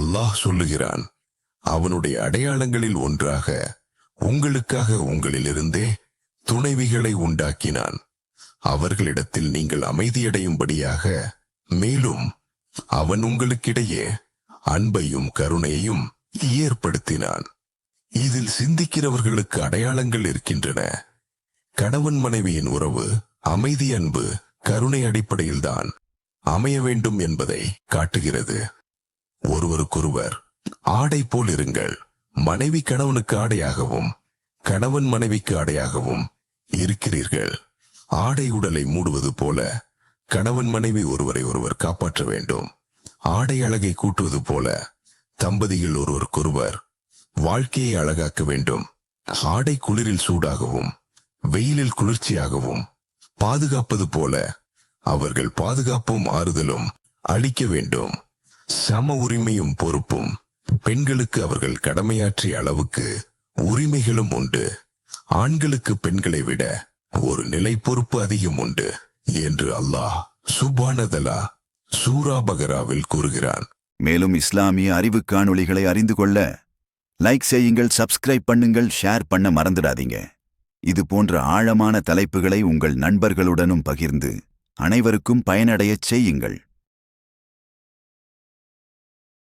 அல்லாஹ் சொல்லுகிறான், அவனுடைய அடையாளங்களில் ஒன்றாக உங்களுக்காக உங்களிலிருந்தே துணைவிகளை உண்டாக்கினான், அவர்களிடத்தில் நீங்கள் அமைதியடையும்படியாக. மேலும் அவன் உங்களுக்கிடையே அன்பையும் கருணையையும் ஏற்படுத்தினான். இதில் சிந்திக்கிறவர்களுக்கு அடையாளங்கள் இருக்கின்றன. கணவன் மனைவியின் உறவு அமைதி, அன்பு, கருணை அடிப்படையில்தான் அமைய வேண்டும் என்பதை காட்டுகிறது. ஒருவருக்கொருவர் ஆடை போல் இருங்கள். மனைவி கணவனுக்கு ஆடையாகவும் கணவன் மனைவிக்கு ஆடையாகவும் இருக்கிறீர்கள். ஆடை உடலை மூடுவது போல கணவன் மனைவி ஒருவரை ஒருவர் காப்பாற்ற வேண்டும். ஆடை அழகை கூட்டுவது போல தம்பதிகள் ஒருவருக்கொருவர் வாழ்க்கையை அழகாக்க வேண்டும். ஆடை குளிரில் சூடாகவும் வெயிலில் குளிர்ச்சியாகவும் பாதுகாப்பது போல அவர்கள் பாதுகாப்பும் ஆறுதலும் அளிக்க வேண்டும். சம உரிமையும் பொறுப்பும் பெண்களுக்கு அவர்கள் கடமையாற்றிய அளவுக்கு உரிமைகளும் உண்டு. ஆண்களுக்கு பெண்களை விட ஒரு நிலை பொறுப்பு அதிகம் உண்டு என்று அல்லாஹ் சுப்ஹானஹு சூரா பகராவில் கூறுகிறான். மேலும் இஸ்லாமிய அறிவு காணொளிகளை அறிந்து கொள்ள லைக் செய்யுங்கள், சப்ஸ்கிரைப் பண்ணுங்கள், ஷேர் பண்ண மறந்துடாதீங்க. இது போன்ற ஆழமான தலைப்புகளை உங்கள் நண்பர்களுடனும் பகிர்ந்து அனைவருக்கும் பயனடையச் செய்யுங்கள்.